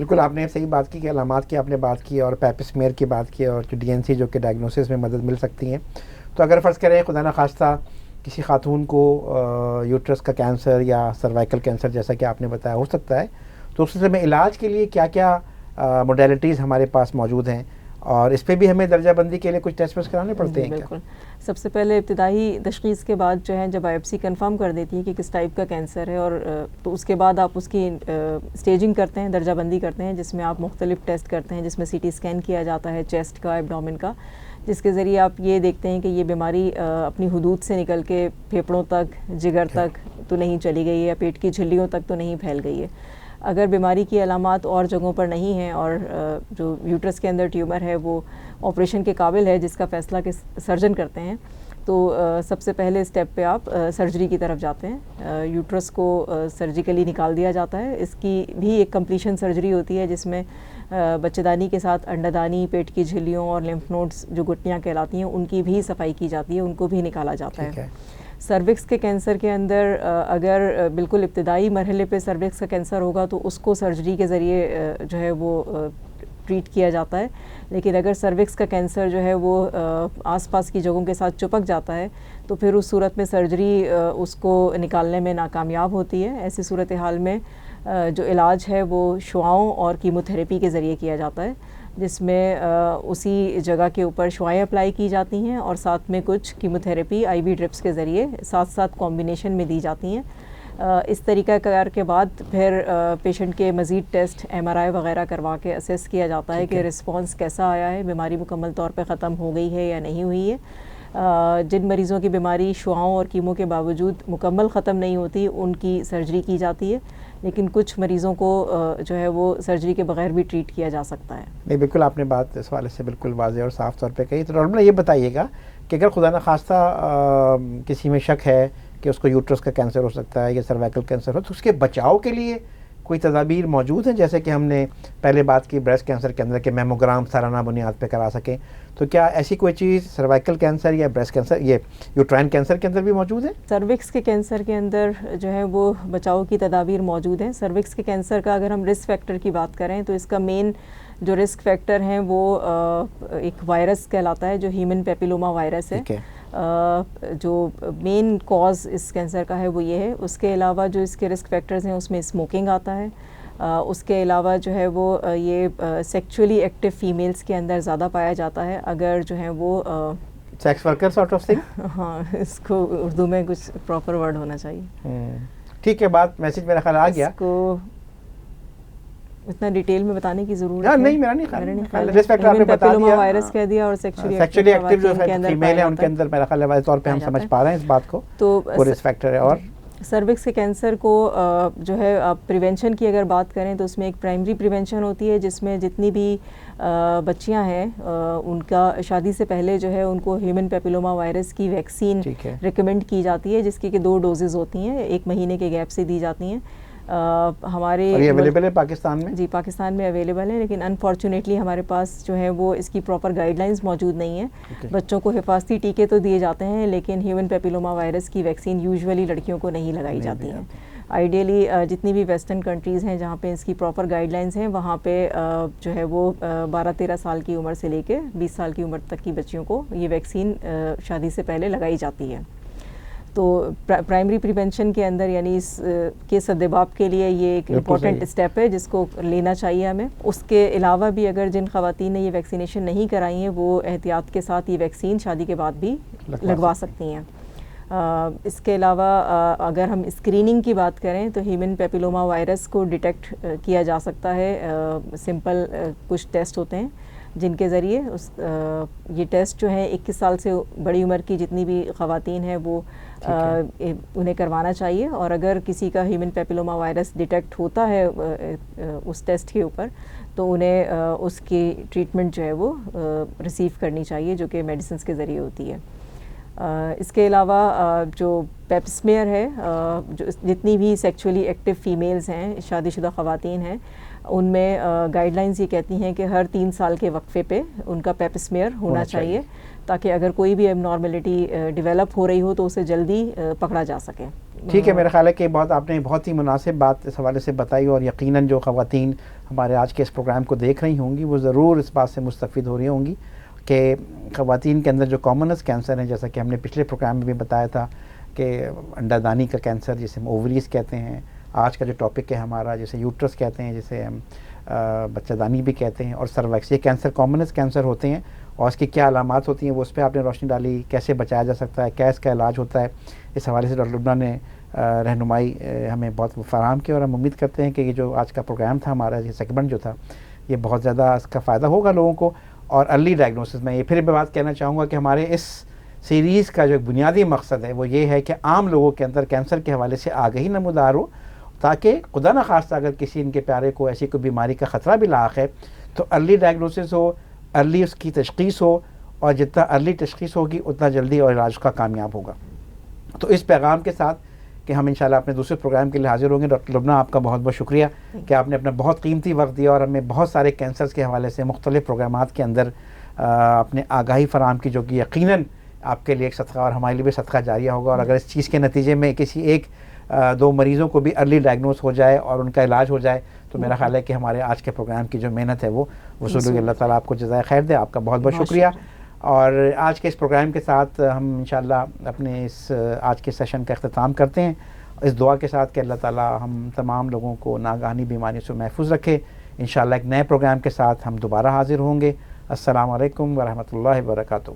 بالکل آپ نے صحیح بات کی کہ علامات کی آپ نے بات کی اور پیپ اسمیئر کی بات کی اور جو ڈی این سی جو کہ ڈائگنوسس میں مدد مل سکتی ہیں. تو اگر فرض کریں خدا نخواستہ کسی خاتون کو یوٹرس کا کینسر یا سروائکل کینسر جیسا کہ آپ نے بتایا ہو سکتا ہے, تو اس میں علاج کے لیے کیا کیا موڈیلٹیز ہمارے پاس موجود ہیں, اور اس پہ بھی ہمیں درجہ بندی کے لیے کچھ ٹیسٹ کرانے پڑتے ہیں؟ بالکل. سب سے پہلے ابتدائی تشخیص کے بعد جو ہے جب بایوپسی کنفرم کر دیتی ہے کہ کس ٹائپ کا کینسر ہے, اور تو اس کے بعد آپ اس کی اسٹیجنگ کرتے ہیں, درجہ بندی کرتے ہیں, جس میں آپ مختلف ٹیسٹ کرتے ہیں, جس میں سی ٹی اسکین کیا جاتا ہے چیسٹ کا, ایبڈومن کا, جس کے ذریعے آپ یہ دیکھتے ہیں کہ یہ بیماری اپنی حدود سے نکل کے پھیپھڑوں تک, جگر تک تو نہیں چلی گئی ہے, یا پیٹ کی جھلیوں تک تو نہیں پھیل گئی ہے. اگر بیماری کی علامات اور جگہوں پر نہیں ہیں اور جو یوٹرس کے اندر ٹیومر ہے وہ آپریشن کے قابل ہے, جس کا فیصلہ کہ سرجن کرتے ہیں, تو سب سے پہلے اسٹیپ پہ آپ سرجری کی طرف جاتے ہیں. یوٹرس کو سرجیکلی نکال دیا جاتا ہے. اس کی بھی ایک کمپلیشن سرجری ہوتی ہے جس میں بچے دانی کے ساتھ انڈا دانی, پیٹ کی جھلیوں اور لمف نوڈس جو گٹیاں کہلاتی ہیں ان کی بھی صفائی کی جاتی ہے, ان کو بھی نکالا جاتا ہے. سروکس کے کینسر کے اندر اگر بالکل ابتدائی مرحلے پہ سروکس کا کینسر ہوگا تو اس کو سرجری کے ذریعے جو ہے وہ ٹریٹ کیا جاتا ہے. لیکن اگر سروکس کا کینسر جو ہے وہ آس پاس کی جگہوں کے ساتھ چپک جاتا ہے تو پھر اس صورت میں سرجری اس کو نکالنے میں ناکامیاب ہوتی ہے. ایسی صورتحال میں جو علاج ہے وہ شعاؤں اور کیموتھیراپی کے ذریعے کیا جاتا ہے, جس میں اسی جگہ کے اوپر شعائیں اپلائی کی جاتی ہیں اور ساتھ میں کچھ کیموتھیراپی آئی وی ڈرپس کے ذریعے ساتھ ساتھ کمبینیشن میں دی جاتی ہیں. اس طریقہ کار کے بعد پھر پیشنٹ کے مزید ٹیسٹ ایم آر آئی وغیرہ کروا کے اسیس کیا جاتا ہے کہ رسپانس کیسا آیا ہے, بیماری مکمل طور پہ ختم ہو گئی ہے یا نہیں ہوئی ہے. جن مریضوں کی بیماری شعاؤں اور کیمو کے باوجود مکمل ختم نہیں ہوتی ان کی سرجری کی جاتی ہے, لیکن کچھ مریضوں کو جو ہے وہ سرجری کے بغیر بھی ٹریٹ کیا جا سکتا ہے. نہیں بالکل آپ نے بات اس حوالے سے بالکل واضح اور صاف طور پہ کہی. تو ڈاکٹر یہ بتائیے گا کہ اگر خدا نخواستہ کسی میں شک ہے کہ اس کو یوٹرس کا کینسر ہو سکتا ہے یا سروائکل کینسر ہو, تو اس کے بچاؤ کے لیے کوئی تدابیر موجود ہیں؟ جیسے کہ ہم نے پہلے بات کی بریسٹ کینسر کے اندر کہ میموگرام سالانہ بنیاد پہ کرا سکیں, تو کیا ایسی کوئی چیز سروائکل کینسر یا بریسٹ کینسر یہ یوٹرائن کینسر کے اندر بھی موجود ہے؟ سروکس کے کینسر کے اندر جو ہے وہ بچاؤ کی تدابیر موجود ہیں. سروکس کے کینسر کا اگر ہم رسک فیکٹر کی بات کریں تو اس کا مین جو رسک فیکٹر ہیں وہ ایک وائرس کہلاتا ہے جو ہیومن پیپیلوما وائرس ہے. جو مین کاز اس کینسر کا ہے وہ یہ ہے. اس کے علاوہ جو اس کے رسک فیکٹرز ہیں اس میں اسموکنگ آتا ہے. اس کے علاوہ جو ہے وہ یہ سیکچولی ایکٹیو فیمیلز کے اندر زیادہ پایا جاتا ہے. اگر جو ہے وہ sex worker sort of thing, ہاں اس کو اردو میں کچھ پراپر ورڈ ہونا چاہیے. ٹھیک ہے, بات میسج میرا خیال آ گیا. اس کو اتنا ڈیٹیل میں بتانے کی ضرورت ہے نہیں, میرا نہیں خیال. رسک فیکٹر آپ نے بتا دیا, وائرس کہہ دیا, اور سیکچولی ایکٹیو جو فیمیل ہے ان کے اندر میرا خیال ہے واضح طور پہ ہم سمجھ پا رہے ہیں اس بات کو. تو رسک فیکٹر ہے. اور سروکس کے کینسر کو جو ہے آپ پریونشن کی اگر بات کریں تو اس میں ایک پرائمری پریونشن ہوتی ہے جس میں جتنی بھی بچیاں ہیں ان کا شادی سے پہلے جو ہے ان کو ہیومن پیپیلوما وائرس کی ویکسین ریکمینڈ کی جاتی ہے, جس کی کہ 2 ڈوزز ہوتی ہیں, 1 مہینے کے گیپ سے دی جاتی ہیں. ہمارے اویلیبل ہے پاکستان میں؟ جی پاکستان میں اویلیبل ہے, لیکن انفارچونیٹلی ہمارے پاس جو ہے وہ اس کی پراپر گائیڈ لائنز موجود نہیں ہیں. بچوں کو حفاظتی ٹیکے تو دیے جاتے ہیں لیکن ہیومن پیپیلوما وائرس کی ویکسین یوزولی لڑکیوں کو نہیں لگائی جاتی ہیں. آئیڈیلی جتنی بھی ویسٹرن کنٹریز ہیں جہاں پہ اس کی پراپر گائیڈ لائنز ہیں وہاں پہ جو ہے وہ 12-13 سال کی عمر سے لے کے 20 سال کی عمر تک کی بچیوں کو یہ ویکسین شادی سے پہلے لگائی جاتی ہے. تو پرائمری پریونشن کے اندر یعنی اس کے سدباب کے لیے یہ ایک امپورٹنٹ اسٹیپ ہے جس کو لینا چاہیے ہمیں. اس کے علاوہ بھی اگر جن خواتین نے یہ ویکسینیشن نہیں کرائی ہیں وہ احتیاط کے ساتھ یہ ویکسین شادی کے بعد بھی لگوا سکتی ہیں. اس کے علاوہ اگر ہم اسکریننگ کی بات کریں تو ہیومن پیپیلوما وائرس کو ڈیٹیکٹ کیا جا سکتا ہے. سمپل کچھ ٹیسٹ ہوتے ہیں جن کے ذریعے یہ ٹیسٹ جو ہیں 21 سال سے بڑی عمر کی جتنی بھی خواتین ہیں وہ انہیں کروانا چاہیے. اور اگر کسی کا ہیومن پیپیلوما وائرس ڈیٹیکٹ ہوتا ہے اس ٹیسٹ کے اوپر تو انہیں اس کی ٹریٹمنٹ جو ہے وہ ریسیو کرنی چاہیے جو کہ میڈیسنس کے ذریعے ہوتی ہے. اس کے علاوہ جو پیپ اسمیئر ہے, جو جتنی بھی سیکچولی ایکٹیو فیمیلز ہیں, شادی شدہ خواتین ہیں, ان میں گائیڈ لائنز یہ کہتی ہیں کہ ہر 3 سال کے وقفے پہ ان کا پیپ اسمیئر ہونا چاہیے تاکہ اگر کوئی بھی اب نارملٹی ڈیولپ ہو رہی ہو تو اسے جلدی پکڑا جا سکے. ٹھیک ہے, میرا خیال ہے کہ آپ نے بہت ہی مناسب بات اس حوالے سے بتائی, اور یقیناً جو خواتین ہمارے آج کے اس پروگرام کو دیکھ رہی ہوں گی وہ ضرور اس بات سے مستفید ہو رہی ہوں گی کہ خواتین کے اندر جو کامنس کینسر ہیں، جیسا کہ ہم نے پچھلے پروگرام میں بھی بتایا تھا کہ انڈا دانی کا کینسر جسے ہم اووریز کہتے ہیں، آج کا جو ٹاپک ہے ہمارا جسے یوٹرس کہتے ہیں، جسے ہم بچہ دانی بھی کہتے ہیں، اور سرویکس، یہ کینسر کامنس کینسر ہوتے ہیں اور اس کی کیا علامات ہوتی ہیں وہ اس پہ آپ نے روشنی ڈالی، کیسے بچایا جا سکتا ہے، کیا اس کا علاج ہوتا ہے، اس حوالے سے ڈاکٹر لبنہ نے رہنمائی ہمیں بہت فراہم کی، اور ہم امید کرتے ہیں کہ یہ جو آج کا پروگرام تھا ہمارا، یہ سیگمنٹ جو تھا، یہ بہت زیادہ اس کا فائدہ ہوگا لوگوں کو. اور ارلی ڈائگنوسس میں یہ پھر بھی بات کہنا چاہوں گا کہ ہمارے اس سیریز کا جو بنیادی مقصد ہے وہ یہ ہے کہ عام لوگوں کے اندر کینسر کے حوالے سے آگہی نمودار ہو، تاکہ خدا نہ خواستہ اگر کسی ان کے پیارے کو ایسی کوئی بیماری کا خطرہ بھی لاحق ہے تو ارلی ڈائگنوسس ہو، ارلی اس کی تشخیص ہو، اور جتنا ارلی تشخیص ہوگی اتنا جلدی اور علاج کا کامیاب ہوگا. تو اس پیغام کے ساتھ کہ ہم انشاءاللہ اپنے دوسرے پروگرام کے لیے حاضر ہوں گے. ڈاکٹر لبنہ آپ کا بہت بہت شکریہ کہ آپ نے اپنا بہت قیمتی وقت دیا اور ہمیں بہت سارے کینسرز کے حوالے سے مختلف پروگرامات کے اندر اپنے آگاہی فراہم کی، جو کہ یقیناً آپ کے لیے ایک صدقہ اور ہمارے لیے بھی صدقہ جاریہ ہوگا. اور اگر اس چیز کے نتیجے میں کسی ایک دو مریضوں کو بھی ارلی ڈائگنوز ہو جائے اور ان کا علاج ہو جائے تو میرا خیال ہے کہ ہمارے آج کے پروگرام کی جو محنت ہے وہ وصول ہوگی. اللہ تعالیٰ آپ کو جزائے خیر دے. آپ کا بہت بہت شکریہ. اور آج کے اس پروگرام کے ساتھ ہم انشاءاللہ اپنے اس آج کے سیشن کا اختتام کرتے ہیں اس دعا کے ساتھ کہ اللہ تعالیٰ ہم تمام لوگوں کو ناگہانی بیماریوں سے محفوظ رکھے. انشاءاللہ ایک نئے پروگرام کے ساتھ ہم دوبارہ حاضر ہوں گے. السلام علیکم ورحمۃ اللہ وبرکاتہ.